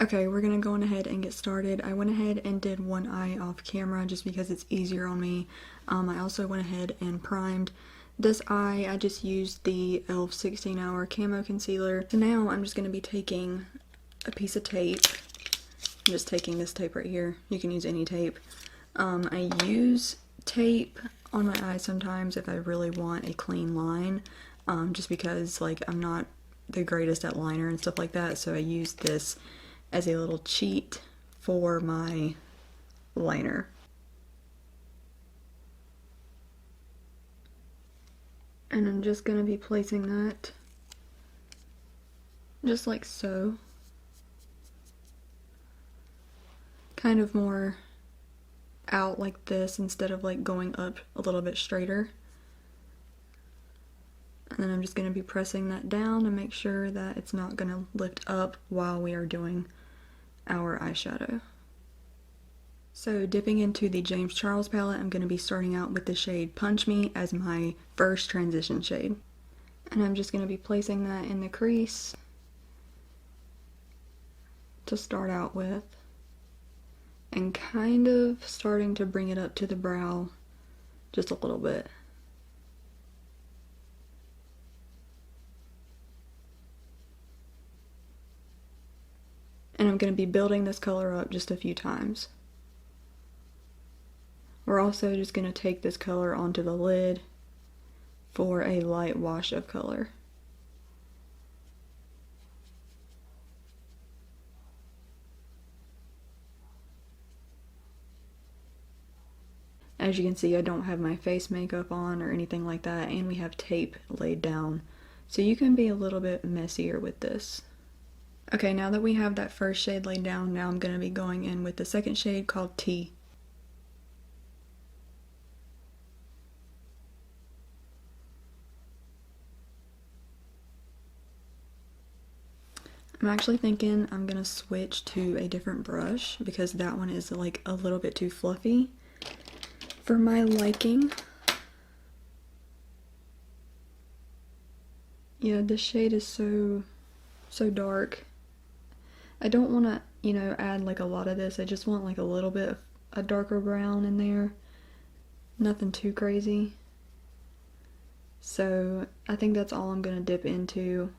Okay, we're gonna go on ahead and get started. I went ahead and did one eye off camera just because it's easier on me. I also went ahead and primed this eye. I just used the e.l.f. 16 Hour Camo Concealer. So now I'm just gonna be taking a piece of tape. I'm just taking this tape right here. You can use any tape. I use tape on my eyes sometimes if I really want a clean line, just because like I'm not the greatest at liner and stuff like that, so I use this as a little cheat for my liner. And I'm just going to be placing that just like so. Kind of more out like this instead of like going up a little bit straighter. And then I'm just going to be pressing that down to make sure that it's not going to lift up while we are doing our eyeshadow. So dipping into the James Charles palette, I'm going to be starting out with the shade Punch Me as my first transition shade. And I'm just going to be placing that in the crease to start out with. And kind of starting to bring it up to the brow just a little bit. And I'm going to be building this color up just a few times. We're also just going to take this color onto the lid for a light wash of color. As you can see, I don't have my face makeup on or anything like that, and we have tape laid down, so you can be a little bit messier with this. Okay, now that we have that first shade laid down, now I'm going to be going in with the second shade called Tea. I'm actually thinking I'm going to switch to a different brush because that one is like a little bit too fluffy for my liking. Yeah, this shade is so dark. I don't want to, you know, add like a lot of this. I just want like a little bit of a darker brown in there. Nothing too crazy. So I think that's all I'm going to dip into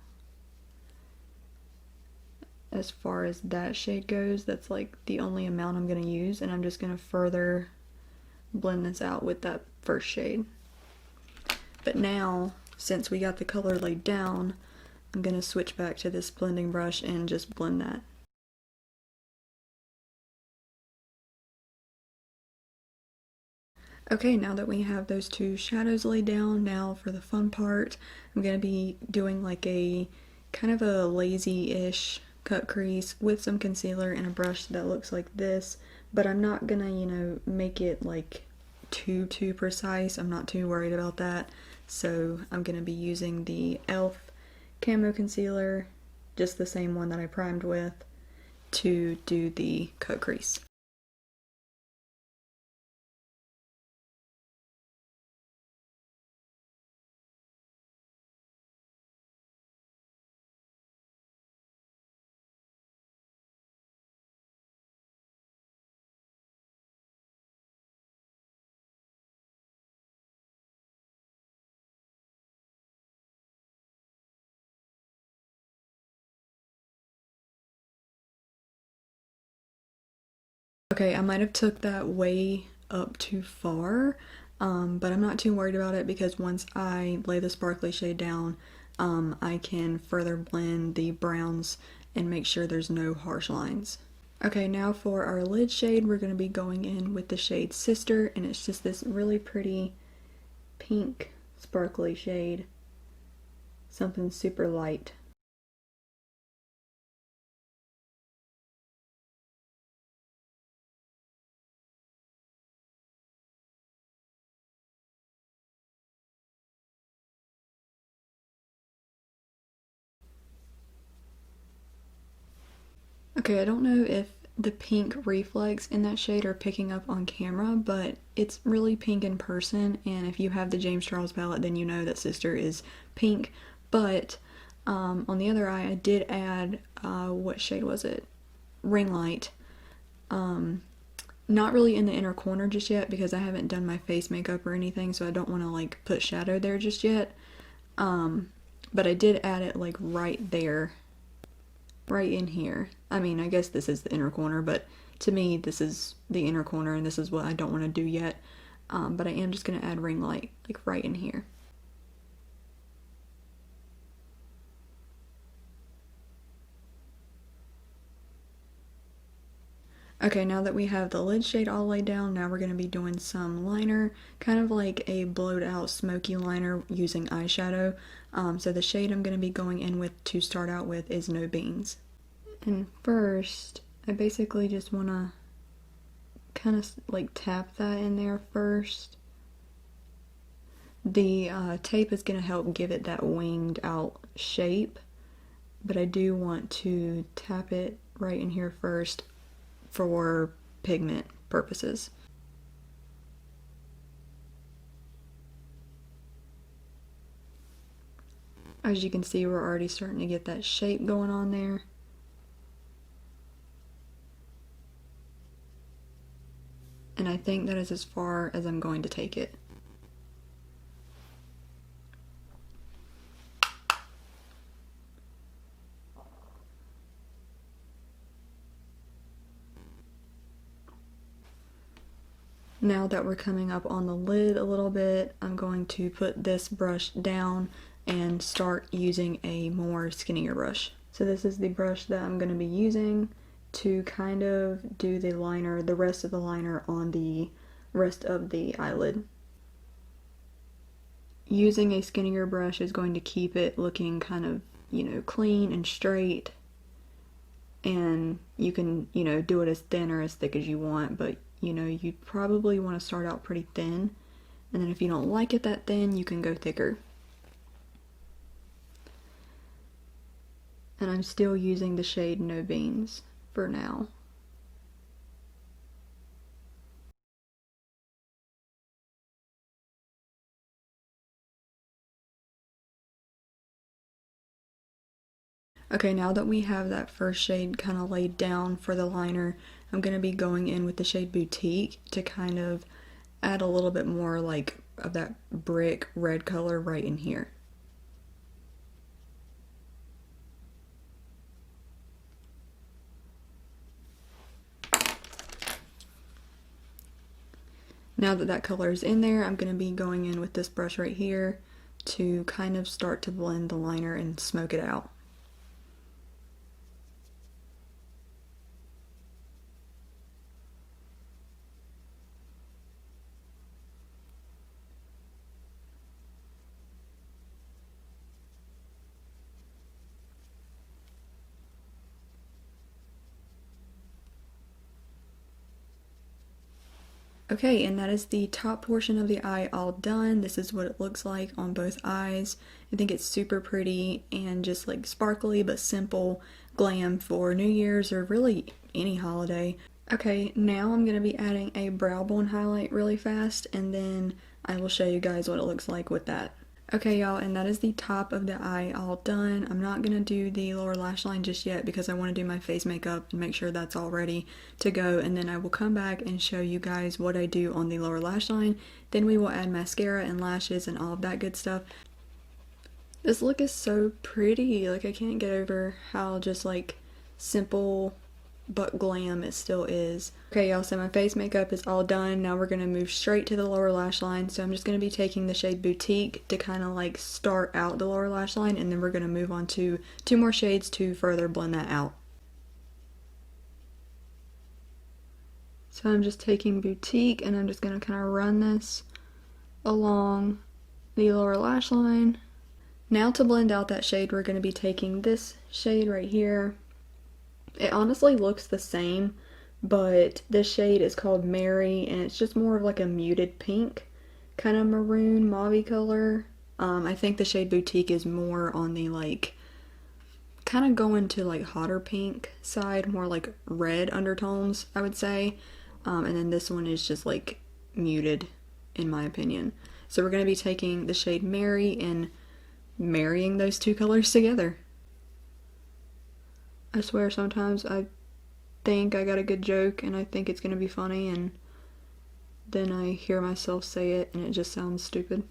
as far as that shade goes. That's like the only amount I'm going to use, and I'm just going to further blend this out with that first shade. But now, since we got the color laid down, I'm going to switch back to this blending brush and just blend that. Okay, now that we have those two shadows laid down, now for the fun part, I'm going to be doing like a kind of a lazy-ish cut crease with some concealer and a brush that looks like this, but I'm not gonna, you know, make it like too precise. I'm not too worried about that. So I'm gonna be using the e.l.f. Camo Concealer, just the same one that I primed with, to do the cut crease. Okay, I might have took that way up too far, but I'm not too worried about it because once I lay the sparkly shade down, I can further blend the browns and make sure there's no harsh lines. Okay, now for our lid shade, we're going to be going in with the shade Sister, and it's just this really pretty pink sparkly shade, something super light. Okay, I don't know if the pink reflex in that shade are picking up on camera, but it's really pink in person, and if you have the James Charles palette, then you know that Sister is pink. But on the other eye, I did add, what shade was it? ring light. Not really in the inner corner just yet because I haven't done my face makeup or anything, so I don't want to like put shadow there just yet. But I did add it like right there, right in here. I mean, I guess this is the inner corner, but to me this is the inner corner and this is what I don't want to do yet. But I am just going to add ring light like right in here. Okay, now that we have the lid shade all laid down, now we're going to be doing some liner, kind of like a blowed out smoky liner using eyeshadow. So the shade I'm going to be going in with to start out with is No Beans. And first, I basically just want to kind of like tap that in there first. The tape is going to help give it that winged out shape, but I do want to tap it right in here first for pigment purposes. As you can see, we're already starting to get that shape going on there. And I think that is as far as I'm going to take it. Now that we're coming up on the lid a little bit, I'm going to put this brush down and start using a more skinnier brush. So this is the brush that I'm going to be using to kind of do the liner, the rest of the liner on the rest of the eyelid. Using a skinnier brush is going to keep it looking kind of, you know, clean and straight. And you can, you know, do it as thin or as thick as you want, but you know, you'd probably want to start out pretty thin, and then if you don't like it that thin, you can go thicker. And I'm still using the shade No Beans for now. Okay, now that we have that first shade kind of laid down for the liner, I'm going to be going in with the shade Boutique to kind of add a little bit more like of that brick red color right in here. Now that that color is in there, I'm going to be going in with this brush right here to kind of start to blend the liner and smoke it out. Okay, and that is the top portion of the eye all done. This is what it looks like on both eyes. I think it's super pretty and just like sparkly but simple glam for New Year's or really any holiday. Okay, now I'm going to be adding a brow bone highlight really fast and then I will show you guys what it looks like with that. Okay y'all, and that is the top of the eye all done. I'm not going to do the lower lash line just yet because I want to do my face makeup and make sure that's all ready to go, and then I will come back and show you guys what I do on the lower lash line. Then we will add mascara and lashes and all of that good stuff. This look is so pretty, like I can't get over how just like simple but glam it still is. Okay y'all, so my face makeup is all done. Now we're going to move straight to the lower lash line. So I'm just going to be taking the shade Boutique to kind of like start out the lower lash line, and then we're going to move on to 2 more shades to further blend that out. So I'm just taking Boutique and I'm just going to kind of run this along the lower lash line. Now to blend out that shade, we're going to be taking this shade right here. It honestly looks the same, but this shade is called Mary, and it's just more of like a muted pink, kind of maroon mauve color. I think the shade Boutique is more on the like, kind of going to like hotter pink side, more like red undertones, I would say. And then this one is just like muted, in my opinion. So we're going to be taking the shade Mary and marrying those 2 colors together. I swear sometimes I think I got a good joke and I think it's gonna be funny, and then I hear myself say it and it just sounds stupid.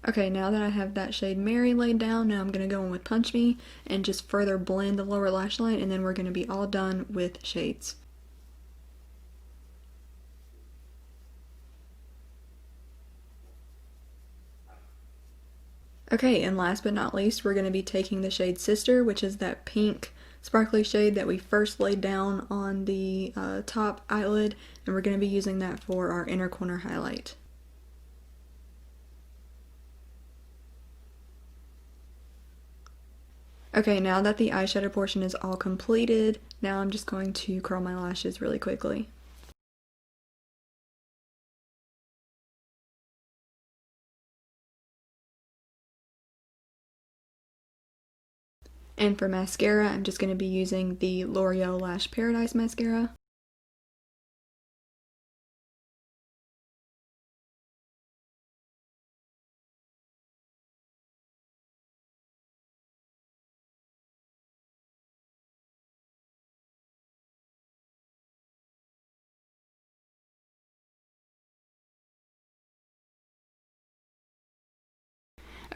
Okay, now that I have that shade Mary laid down, now I'm going to go in with Punch Me and just further blend the lower lash line, and then we're going to be all done with shades. Okay, and last but not least, we're going to be taking the shade Sister, which is that pink sparkly shade that we first laid down on the top eyelid, and we're going to be using that for our inner corner highlight. Okay, now that the eyeshadow portion is all completed, now I'm just going to curl my lashes really quickly. And for mascara, I'm just going to be using the L'Oreal Lash Paradise Mascara.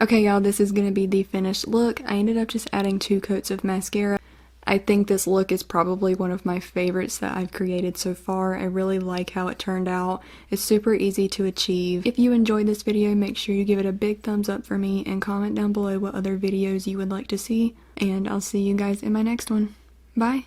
Okay y'all, this is going to be the finished look. I ended up just adding 2 coats of mascara. I think this look is probably one of my favorites that I've created so far. I really like how it turned out. It's super easy to achieve. If you enjoyed this video, make sure you give it a big thumbs up for me and comment down below what other videos you would like to see. And I'll see you guys in my next one. Bye!